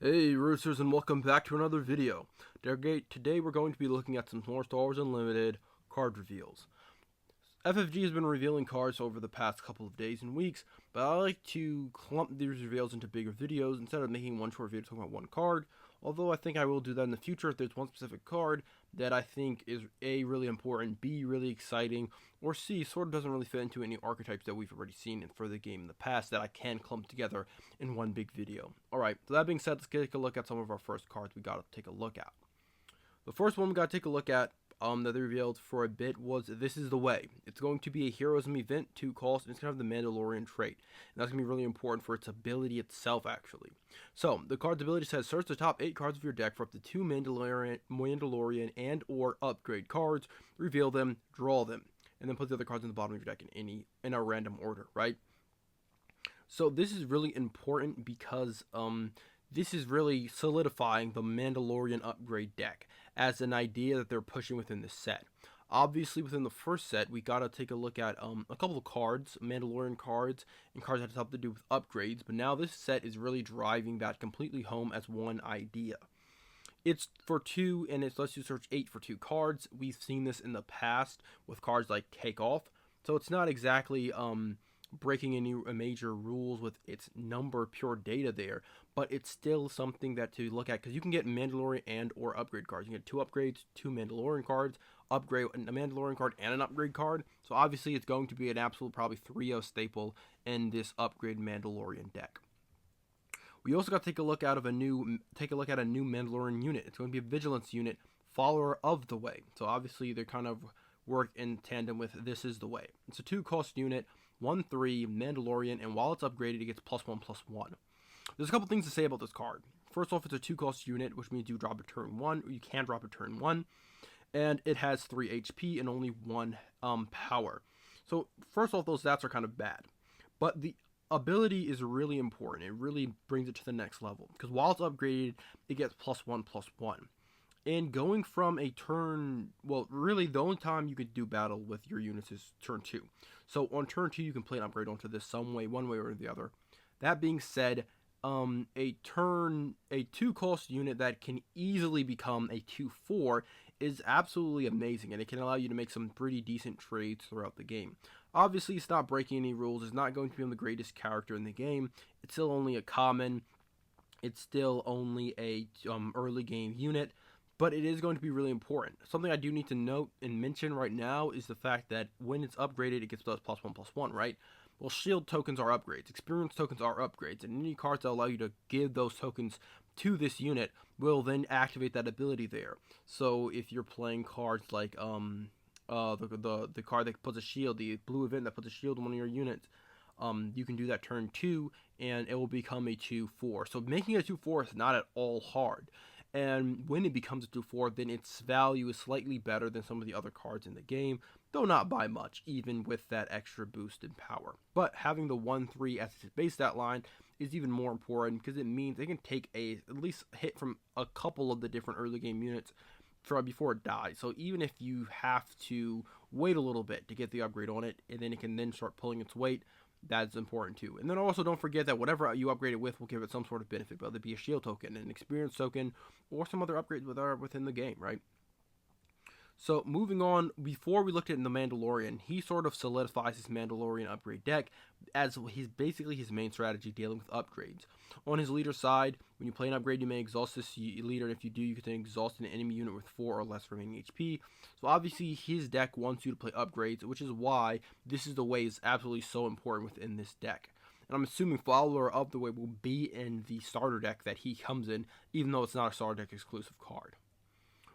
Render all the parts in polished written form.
Hey Roosters, and welcome back to another video. Today we're going to be looking at some more Star Wars Unlimited card reveals. FFG has been revealing cards over the past couple of days and weeks, but I like to clump these reveals into bigger videos instead of making one short video talking about one card, although I think I will do that in the future if there's one specific card that I think is A, really important, B, really exciting, or C, sort of doesn't really fit into any archetypes that we've already seen for the game in the past that I can clump together in one big video. Alright, so that being said, let's take a look at some of our first cards we gotta take a look at. The first one we gotta take a look at that they revealed for a bit was This Is the Way. It's going to be a Heroism Event 2 cost, and it's going to have the Mandalorian trait. And that's going to be really important for its ability itself, actually. So, the card's ability says, search the top 8 cards of your deck for up to 2 Mandalorian and or upgrade cards, reveal them, draw them, and then put the other cards in the bottom of your deck in a random order, right? So, this is really important because, this is really solidifying the Mandalorian upgrade deck as an idea that they're pushing within the set. Obviously, within the first set, we gotta take a look at a couple of cards, Mandalorian cards, and cards that have something to do with upgrades, but now this set is really driving that completely home as one idea. It's for 2, and it lets you search 8 for 2 cards. We've seen this in the past with cards like Takeoff, so it's not exactly breaking any major rules with its number pure data there, but it's still something that to look at because you can get Mandalorian and or upgrade cards. You can get 2 upgrades, 2 Mandalorian cards, upgrade a Mandalorian card and an upgrade card. So obviously it's going to be an absolute probably 3-0 staple in this upgrade Mandalorian deck. We also got to take a look at a new Mandalorian unit. It's going to be a Vigilance unit, follower of the way. So obviously they kind of work in tandem with This Is the Way. It's a 2-cost unit, 1/3 Mandalorian, and while it's upgraded, it gets +1/+1. There's a couple things to say about this card. First off, it's a 2-cost unit, which means you drop a turn 1, or you can drop a turn 1, and it has 3 HP and only 1 power. So first off, those stats are kind of bad, but the ability is really important. It really brings it to the next level, because while it's upgraded, it gets +1/+1. And going from a turn, well, really the only time you could do battle with your units is turn 2. So on turn 2, you can play an upgrade onto this one way or the other. That being said, a 2-cost unit that can easily become a 2/4 is absolutely amazing, and it can allow you to make some pretty decent trades throughout the game. Obviously, it's not breaking any rules. It's not going to be the greatest character in the game. It's still only a common. It's still only a early game unit. But it is going to be really important. Something I do need to note and mention right now is the fact that when it's upgraded, it gets +1/+1, right? Well, shield tokens are upgrades, experience tokens are upgrades, and any cards that allow you to give those tokens to this unit will then activate that ability there. So if you're playing cards like the card that puts a shield, the blue event that puts a shield on one of your units, you can do that turn 2, and it will become a 2/4. So making it a 2/4 is not at all hard. And when it becomes a 2/4, then its value is slightly better than some of the other cards in the game, though not by much, even with that extra boost in power. But having the 1/3 as its base stat line is even more important because it means it can take at least hit from a couple of the different early game units before it dies. So even if you have to wait a little bit to get the upgrade on it, and then it can then start pulling its weight, that's important too. And then also don't forget that whatever you upgrade it with will give it some sort of benefit, whether it be a shield token, an experience token, or some other upgrades within the game, right? So moving on, before we looked at the Mandalorian, he sort of solidifies his Mandalorian upgrade deck as basically his main strategy dealing with upgrades. On his leader side, when you play an upgrade, you may exhaust this leader, and if you do, you can then exhaust an enemy unit with 4 or less remaining HP. So obviously his deck wants you to play upgrades, which is why This Is the Way is absolutely so important within this deck. And I'm assuming Follower of the Way will be in the starter deck that he comes in, even though it's not a starter deck exclusive card.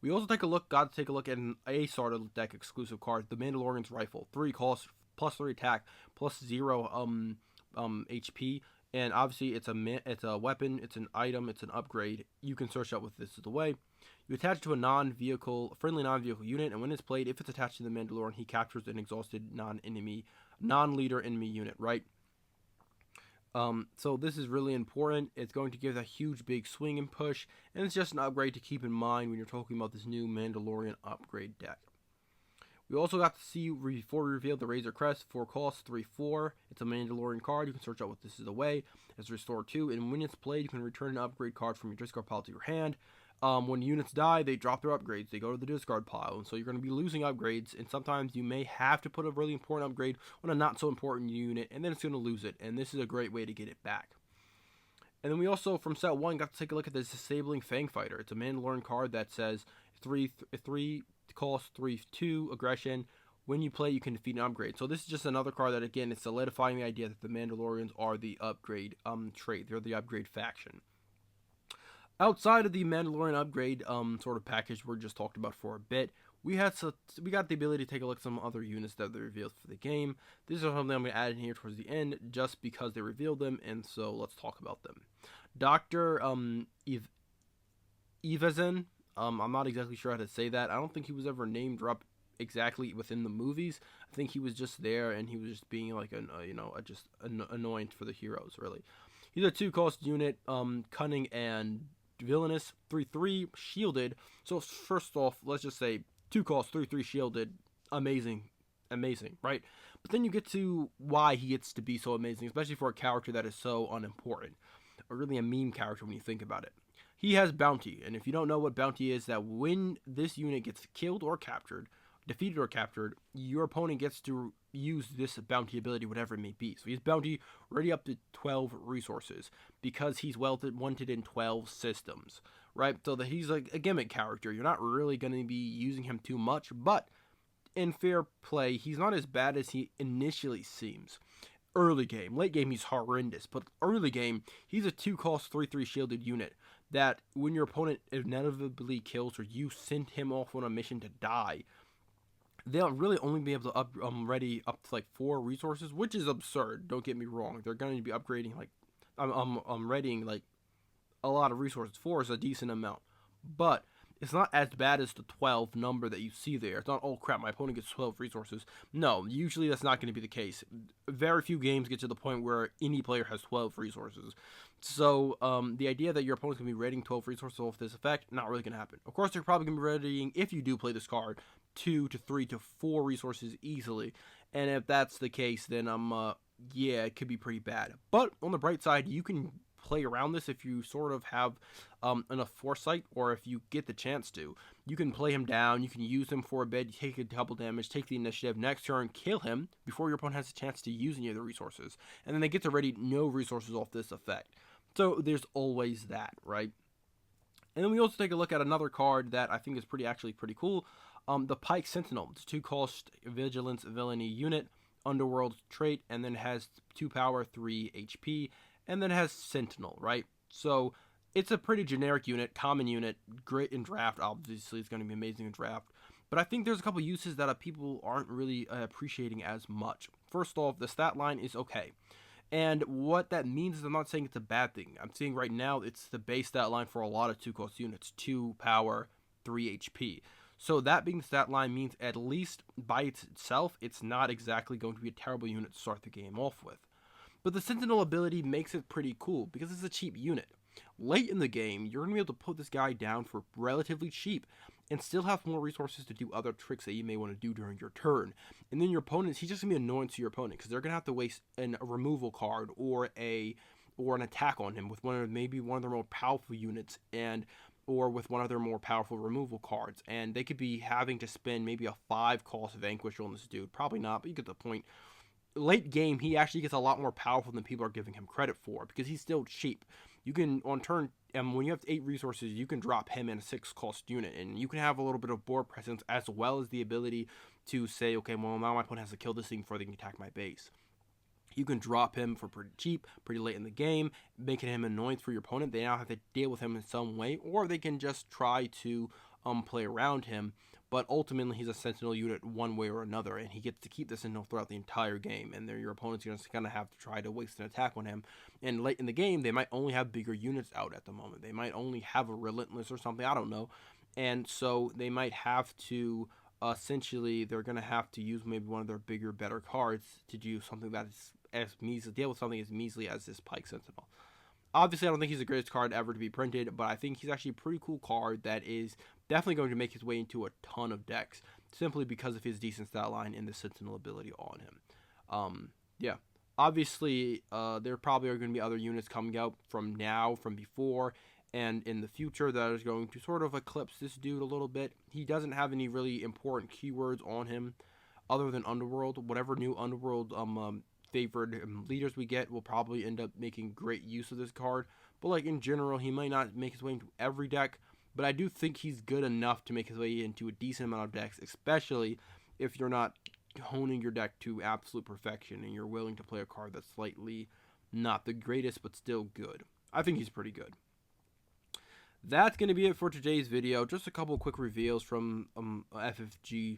We also got to take a look at a starter deck exclusive card, the Mandalorian's Rifle. 3 cost, +3 attack, +0 HP, and obviously it's a weapon, it's an item, it's an upgrade. You can search out with This Is the Way. You attach it to a friendly non-vehicle unit, and when it's played, if it's attached to the Mandalorian, he captures an exhausted non-leader enemy unit, right? So this is really important. It's going to give a huge big swing and push, and it's just an upgrade to keep in mind when you're talking about this new Mandalorian upgrade deck. We also got to see, before we revealed, the Razer Crest, 4 costs, 3/4. It's a Mandalorian card. You can search out what this is away. It's Restore 2, and when it's played, you can return an upgrade card from your discard pile to your hand. When units die, they drop their upgrades. They go to the discard pile, and so you're going to be losing upgrades, and sometimes you may have to put a really important upgrade on a not-so-important unit, and then it's going to lose it, and this is a great way to get it back. And then we also, from set 1, got to take a look at this Disabling Fang Fighter. It's a Mandalorian card that says 3 cost, 3/2 aggression. When you play, you can defeat an upgrade. So this is just another card that, again, is solidifying the idea that the Mandalorians are the upgrade trait. They're the upgrade faction. Outside of the Mandalorian upgrade sort of package we just talked about for a bit, we got the ability to take a look at some other units that they revealed for the game. These are something I'm going to add in here towards the end, just because they revealed them, and so let's talk about them. Dr. Evasen, I'm not exactly sure how to say that. I don't think he was ever named or up exactly within the movies. I think he was just there, and he was just being like just an annoyance for the heroes, really. He's a 2-cost unit, cunning and villainous, 3/3 shielded. So first off, let's just say 2 costs, 3/3 shielded, amazing, right? But then you get to why he gets to be so amazing, especially for a character that is so unimportant, or really a meme character when you think about it. He has bounty, and if you don't know what bounty is, that when this unit gets killed or captured, defeated or captured, your opponent gets to use this bounty ability, whatever it may be. So he's bounty already up to 12 resources, because he's wanted in 12 systems, right? So that he's like a gimmick character. You're not really going to be using him too much, but in fair play, he's not as bad as he initially seems. Early game. Late game, he's horrendous, but early game, he's a 2-cost, 3/3 shielded unit that when your opponent inevitably kills or you send him off on a mission to die, they'll really only be able to ready up to like 4 resources, which is absurd. Don't get me wrong. They're going to be upgrading like readying like a lot of resources. 4 is a decent amount, but it's not as bad as the 12 number that you see there. It's not, oh crap, my opponent gets 12 resources. No, usually that's not going to be the case. Very few games get to the point where any player has 12 resources. So the idea that your opponent's going to be readying 12 resources off this effect, not really going to happen. Of course, they're probably going to be readying, if you do play this card, 2 to 3 to 4 resources easily. And if that's the case, then yeah, it could be pretty bad. But on the bright side, you can play around this if you sort of have enough foresight, or if you get the chance to. You can play him down, you can use him for a bit, take a double damage, take the initiative, next turn kill him before your opponent has a chance to use any of the resources, and then they get to ready no resources off this effect. So there's always that, right? And then we also take a look at another card that I think is actually pretty cool, the Pike Sentinel. It's a 2-cost Vigilance villainy unit, underworld trait, and then has 2 power, 3 HP, and then it has Sentinel, right? So it's a pretty generic unit, common unit, great in draft. Obviously, it's going to be amazing in draft. But I think there's a couple uses that people aren't really appreciating as much. First off, the stat line is okay. And what that means is, I'm not saying it's a bad thing. I'm saying right now it's the base stat line for a lot of 2-cost units. 2 power, 3 HP. So that being the stat line means, at least by itself, it's not exactly going to be a terrible unit to start the game off with. But the Sentinel ability makes it pretty cool, because it's a cheap unit. Late in the game, you're going to be able to put this guy down for relatively cheap, and still have more resources to do other tricks that you may want to do during your turn. And then your opponents, he's just going to be annoying to your opponent, because they're going to have to waste a removal card or an attack on him with maybe one of their more powerful units, or with one of their more powerful removal cards. And they could be having to spend maybe a 5-cost Vanquish on this dude. Probably not, but you get the point. Late game, he actually gets a lot more powerful than people are giving him credit for, because he's still cheap. You can, on turn, when you have 8 resources, you can drop him in a 6-cost unit, and you can have a little bit of board presence, as well as the ability to say, okay, well, now my opponent has to kill this thing before they can attack my base. You can drop him for pretty cheap, pretty late in the game, making him annoying for your opponent. They now have to deal with him in some way, or they can just try to play around him. But ultimately, he's a Sentinel unit one way or another, and he gets to keep the Sentinel throughout the entire game, and your opponent's going to kind of have to try to waste an attack on him. And late in the game, they might only have bigger units out at the moment. They might only have a Relentless or something, I don't know. And so they might have to, essentially, they're going to have to use maybe one of their bigger, better cards to do something that is as measly, deal with something as measly as this Pike Sentinel. Obviously, I don't think he's the greatest card ever to be printed, but I think he's actually a pretty cool card that is definitely going to make his way into a ton of decks. simply because of his decent stat line and the Sentinel ability on him. Yeah. Obviously, there probably are going to be other units coming out from before, and in the future that is going to sort of eclipse this dude a little bit. He doesn't have any really important keywords on him other than Underworld. Whatever new Underworld favored leaders we get will probably end up making great use of this card. But like in general, he might not make his way into every deck, but I do think he's good enough to make his way into a decent amount of decks, especially if you're not honing your deck to absolute perfection and you're willing to play a card that's slightly not the greatest but still good. I think he's pretty good. That's going to be it for today's video. Just a couple quick reveals from FFG.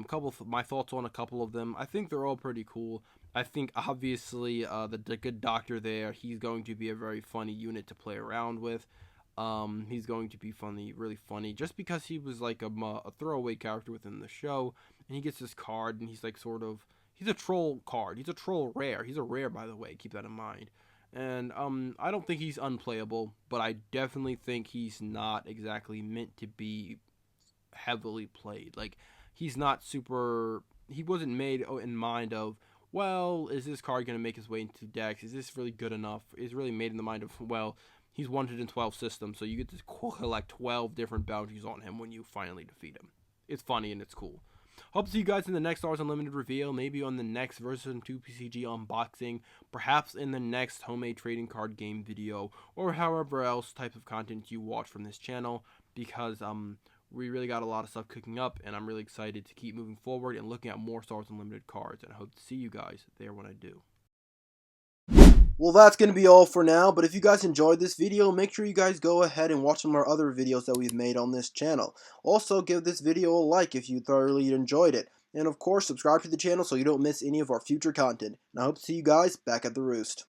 Couple of my thoughts on a couple of them. I think they're all pretty cool. I think obviously the good doctor there, he's going to be a very funny unit to play around with. He's going to be funny, really funny, just because he was like a throwaway character within the show, and he gets this card, and he's like he's a troll card. He's a troll rare. He's a rare, by the way. Keep that in mind. And I don't think he's unplayable, but I definitely think he's not exactly meant to be heavily played. Like, he's not super. He wasn't made in mind of, well, is this card going to make his way into decks? Is this really good enough? It's really made in the mind of, well, he's wanted in 12 systems, so you get to collect 12 different bounties on him when you finally defeat him. It's funny and it's cool. Hope to see you guys in the next Stars Unlimited reveal, maybe on the next Versus 2 PCG unboxing, perhaps in the next homemade trading card game video, or however else type of content you watch from this channel, because we really got a lot of stuff cooking up, and I'm really excited to keep moving forward and looking at more Stars Unlimited cards, and I hope to see you guys there when I do. Well, that's going to be all for now, but if you guys enjoyed this video, make sure you guys go ahead and watch some of our other videos that we've made on this channel. Also, give this video a like if you thoroughly enjoyed it. And of course, subscribe to the channel so you don't miss any of our future content. And I hope to see you guys back at the Roost.